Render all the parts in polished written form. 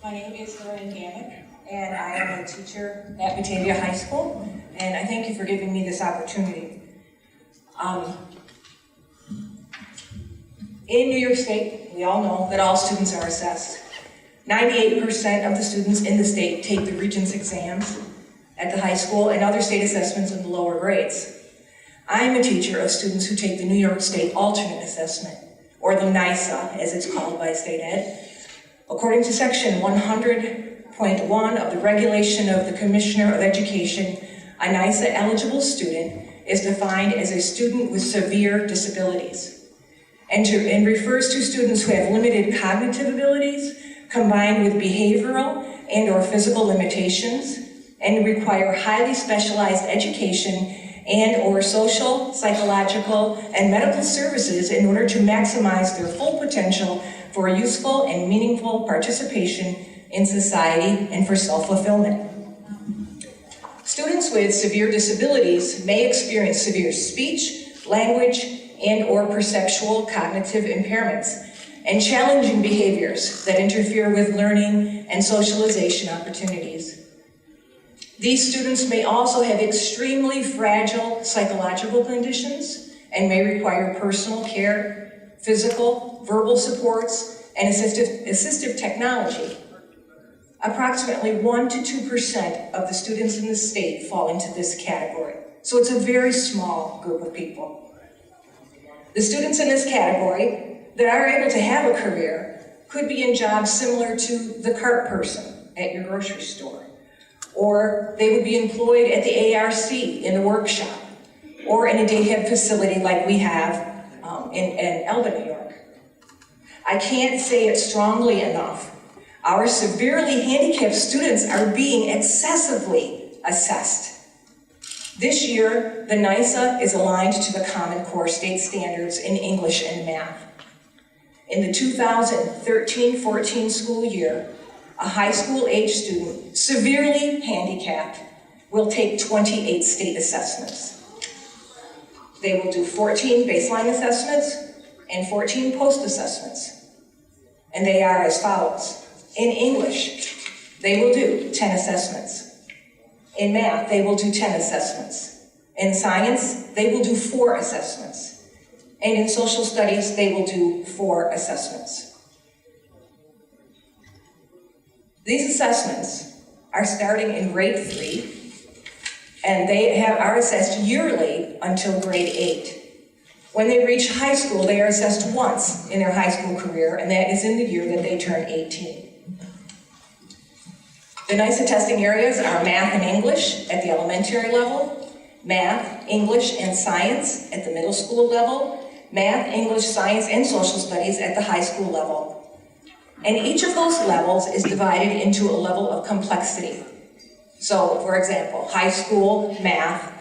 My name is Lauran Gammack, and I am a teacher at Batavia High School, and I thank you for giving me this opportunity. In New York State, we all know that all students are assessed. 98% of the students in the state take the Regents exams at the high school and other state assessments in the lower grades. I'm a teacher of students who take the New York State Alternate Assessment, or the NYSA, as it's called by state ed. According to section 100.1 of the Regulation of the Commissioner of Education, a NYSA eligible student is defined as a student with severe disabilities and refers to students who have limited cognitive abilities combined with behavioral and or physical limitations and require highly specialized education and or social, psychological, and medical services in order to maximize their full potential for useful and meaningful participation in society and for self-fulfillment. Students with severe disabilities may experience severe speech, language, and or perceptual cognitive impairments and challenging behaviors that interfere with learning and socialization opportunities. These students may also have extremely fragile psychological conditions and may require personal care, physical, verbal supports, and assistive technology. Approximately 1 to 2% of the students in the state fall into this category. So it's a very small group of people. The students in this category that are able to have a career could be in jobs similar to the cart person at your grocery store, or they would be employed at the ARC in the workshop, or in a daycare facility like we have in Elba, New York. I can't say it strongly enough. Our severely handicapped students are being excessively assessed. This year, the NYSA is aligned to the Common Core state standards in English and math. In the 2013-14 school year, a high school age student, severely handicapped, will take 28 state assessments. They will do 14 baseline assessments and 14 post-assessments. And they are as follows. In English, they will do 10 assessments. In math, they will do 10 assessments. In science, they will do 4 assessments. And in social studies, they will do 4 assessments. These assessments are starting in grade 3, and they are assessed yearly until grade 8. When they reach high school, they are assessed once in their high school career, and that is in the year that they turn 18. The NYSA testing areas are math and English at the elementary level, math, English, and science at the middle school level, math, English, science, and social studies at the high school level. And each of those levels is divided into a level of complexity. So, for example, high school math,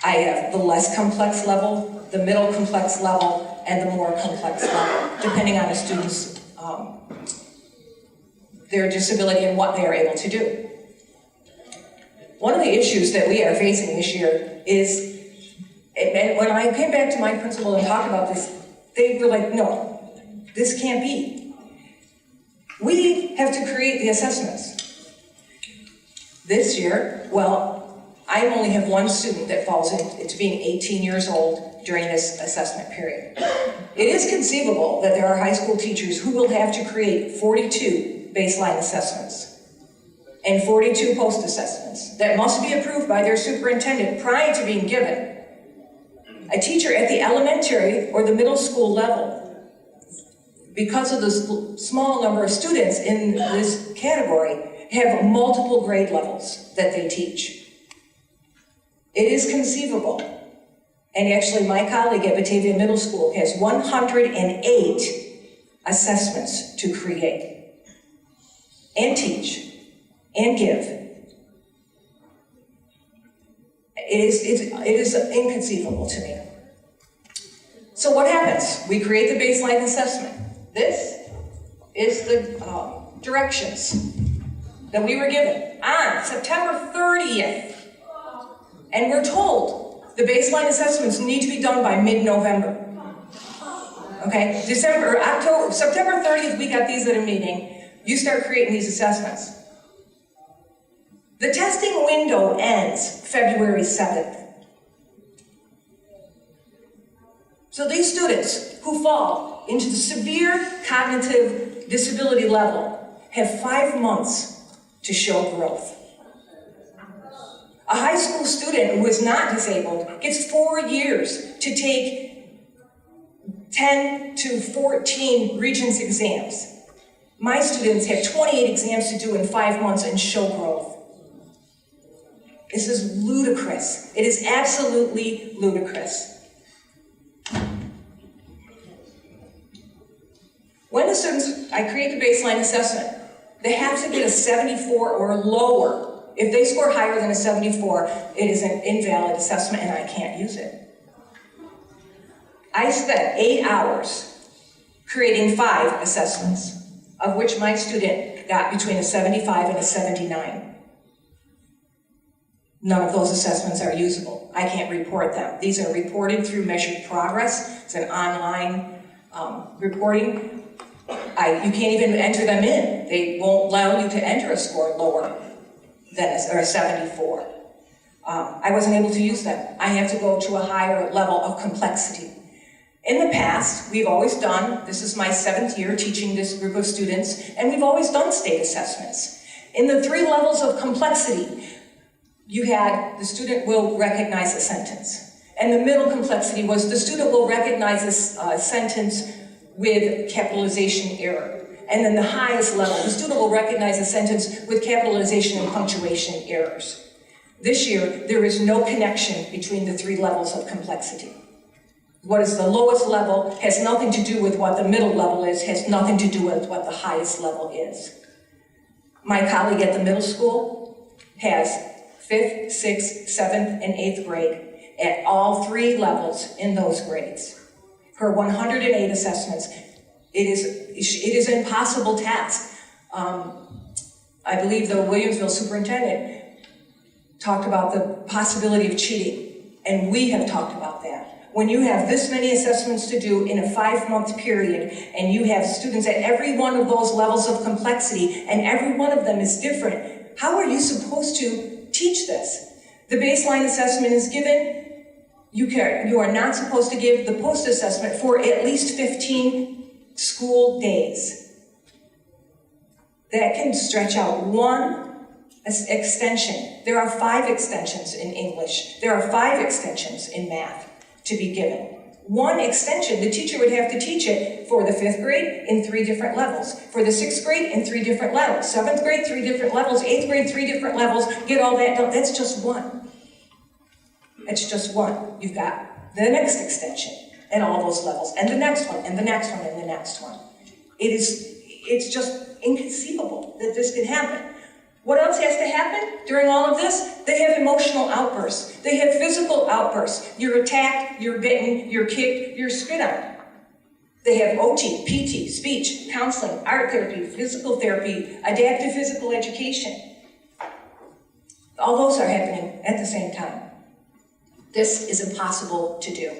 I have the less complex level, the middle complex level, and the more complex level, depending on a student's their disability and what they are able to do. One of the issues that we are facing this year is, and when I came back to my principal and talked about this, they were like, no, this can't be. We have to create the assessments. This year, well, I only have one student that falls into being 18 years old during this assessment period. It is conceivable that there are high school teachers who will have to create 42 baseline assessments and 42 post-assessments that must be approved by their superintendent prior to being given. A teacher at the elementary or the middle school level, because of the small number of students in this category, have multiple grade levels that they teach. It is conceivable, and actually my colleague at Batavia Middle School has 108 assessments to create and teach and give. It is inconceivable to me. So what happens? We create the baseline assessment. This is the directions that we were given on September 30th. And we're told the baseline assessments need to be done by mid-November. Okay, September 30th, we got these at a meeting. you start creating these assessments. The testing window ends February 7th. So these students who fall into the severe cognitive disability level have 5 months to show growth. A high school student who is not disabled gets 4 years to take 10 to 14 Regents exams. My students have 28 exams to do in 5 months and show growth. This is ludicrous. It is absolutely ludicrous. When the students, I create the baseline assessment, they have to get a 74 or lower. If they score higher than a 74, it is an invalid assessment and I can't use it. I spent 8 hours creating 5 assessments, of which my student got between a 75 and a 79. None of those assessments are usable. I can't report them. These are reported through Measured Progress. It's an online reporting. You can't even enter them in. They won't allow you to enter a score lower than a 74. I wasn't able to use them. I have to go to a higher level of complexity. In the past, we've always done, this is my 7th year teaching this group of students, and we've always done state assessments. In the 3 levels of complexity, you had the student will recognize a sentence. And the middle complexity was the student will recognize a sentence with capitalization error. And then the highest level, the student will recognize a sentence with capitalization and punctuation errors. This year, there is no connection between the 3 levels of complexity. What is the lowest level has nothing to do with what the middle level is, has nothing to do with what the highest level is. My colleague at the middle school has 5th, 6th, 7th, and 8th grade at all 3 levels in those grades. Her 108 assessments, it is an impossible task. I believe the Williamsville superintendent talked about the possibility of cheating, and we have talked about that. When you have this many assessments to do in a 5-month period, and you have students at every one of those levels of complexity, and every one of them is different, how are you supposed to teach this? The baseline assessment is given. You are not supposed to give the post-assessment for at least 15 school days. That can stretch out 1 extension. There are 5 extensions in English. There are 5 extensions in math to be given. 1 extension, the teacher would have to teach it for the 5th grade in 3 different levels, for the 6th grade in 3 different levels, 7th grade 3 different levels, 8th grade 3 different levels, get all that done. That's just 1. It's just 1. You've got the next extension and all those levels, and the next one, and the next one, and the next one. It's just inconceivable that this can happen. What else has to happen during all of this? They have emotional outbursts. They have physical outbursts. You're attacked, you're bitten, you're kicked, you're spit on. They have OT, PT, speech, counseling, art therapy, physical therapy, adaptive physical education. All those are happening at the same time. This is impossible to do.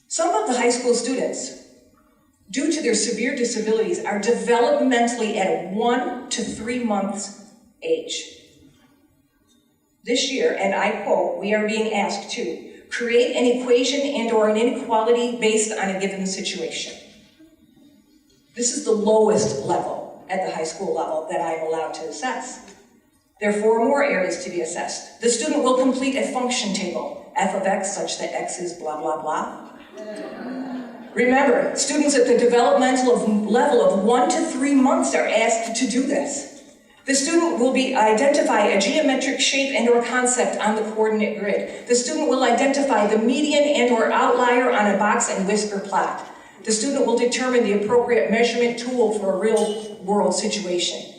Some of the high school students, due to their severe disabilities, are developmentally at 1 to 3 months age. This year, and I quote, we are being asked to create an equation and/or an inequality based on a given situation. This is the lowest level at the high school level that I am allowed to assess. There are 4 more areas to be assessed. The student will complete a function table, f of x such that x is blah, blah, blah. Remember, students at the developmental level of 1 to 3 months are asked to do this. The student will identify a geometric shape and/or concept on the coordinate grid. The student will identify the median and/or outlier on a box and whisker plot. The student will determine the appropriate measurement tool for a real-world situation.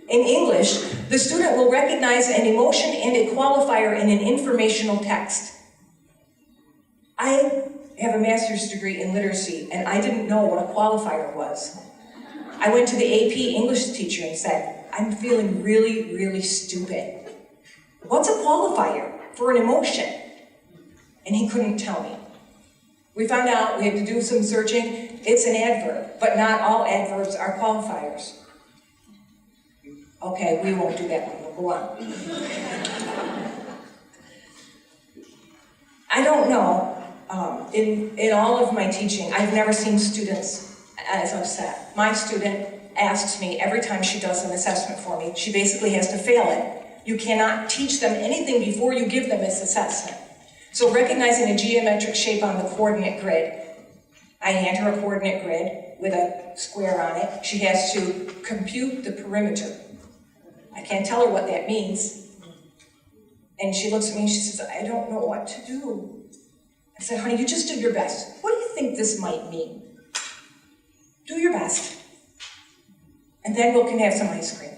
In English, the student will recognize an emotion and a qualifier in an informational text. I have a master's degree in literacy, and I didn't know what a qualifier was. I went to the AP English teacher and said, I'm feeling really, really stupid. What's a qualifier for an emotion? And he couldn't tell me. We found out, we had to do some searching. It's an adverb, but not all adverbs are qualifiers. Okay, we won't do that one, we'll go on. I don't know, in all of my teaching, I've never seen students as upset. My student asks me every time she does an assessment for me, she basically has to fail it. You cannot teach them anything before you give them this assessment. So recognizing a geometric shape on the coordinate grid, I hand her a coordinate grid with a square on it. She has to compute the perimeter. I can't tell her what that means. And she looks at me and she says, I don't know what to do. I said, honey, you just do your best. What do you think this might mean? Do your best. And then we can have some ice cream.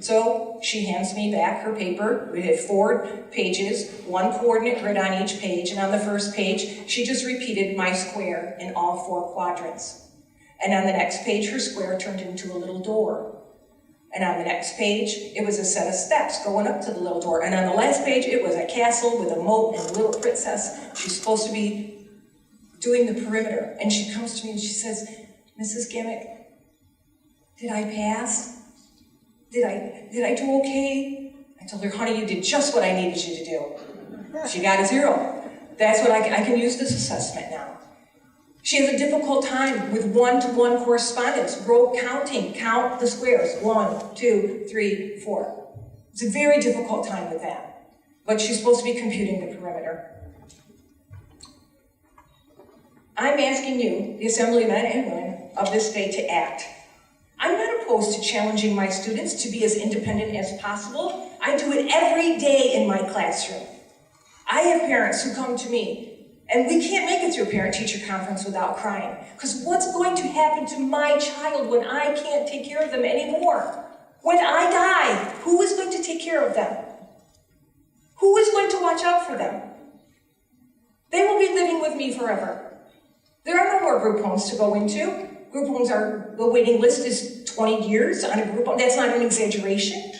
So she hands me back her paper. We had 4 pages, 1 coordinate grid on each page, and on the first page, she just repeated my square in all 4 quadrants. And on the next page, her square turned into a little door. And on the next page, it was a set of steps going up to the little door. And on the last page, it was a castle with a moat and a little princess. She's supposed to be doing the perimeter. And she comes to me and she says, Mrs. Gammack, did I pass? Did I do okay? I told her, honey, you did just what I needed you to do. She got a 0. That's what I can use this assessment now. She has a difficult time with one-to-one correspondence, row counting, count the squares, 1, 2, 3, 4. It's a very difficult time with that. But she's supposed to be computing the perimeter. I'm asking you, the assemblymen and women of this state, to act. I'm not opposed to challenging my students to be as independent as possible. I do it every day in my classroom. I have parents who come to me, and we can't make it through a parent-teacher conference without crying. Because what's going to happen to my child when I can't take care of them anymore? When I die, who is going to take care of them? Who is going to watch out for them? They will be living with me forever. There are no more group homes to go into. Group homes are, the waiting list is 20 years on a group home. That's not an exaggeration.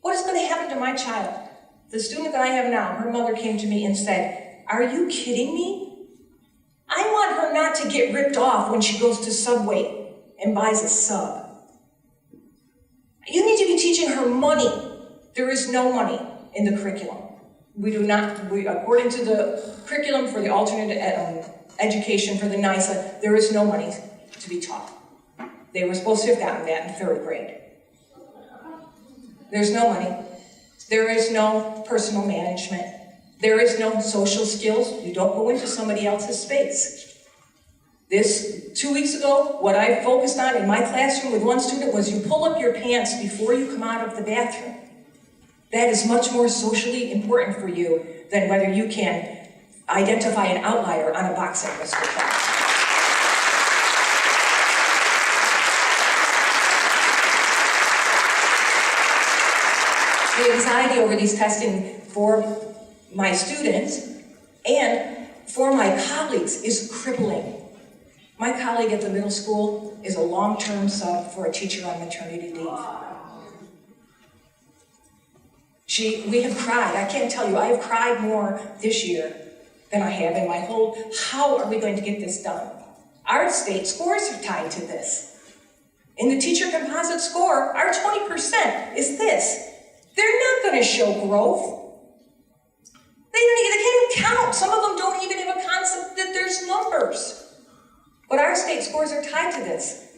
What is going to happen to my child? The student that I have now, her mother came to me and said, are you kidding me? I want her not to get ripped off when she goes to Subway and buys a sub. You need to be teaching her money. There is no money in the curriculum. We do not, according to the curriculum for the alternate education for the NYS, there is no money to be taught. They were supposed to have gotten that in 3rd grade. There's no money. There is no personal management. There is no social skills. You don't go into somebody else's space. This, 2 weeks ago, what I focused on in my classroom with one student was you pull up your pants before you come out of the bathroom. That is much more socially important for you than whether you can identify an outlier on a box at risk of class. The anxiety over these testing for my students and for my colleagues is crippling. My colleague at the middle school is a long-term sub for a teacher on maternity leave. We have cried. I can't tell you, I have cried more this year than I have in my whole, how are we going to get this done? Our state scores are tied to this. In the teacher composite score, our 20% is this. They're not going to show growth. They can't even count. Some of them don't even have a concept that there's numbers. But our state scores are tied to this.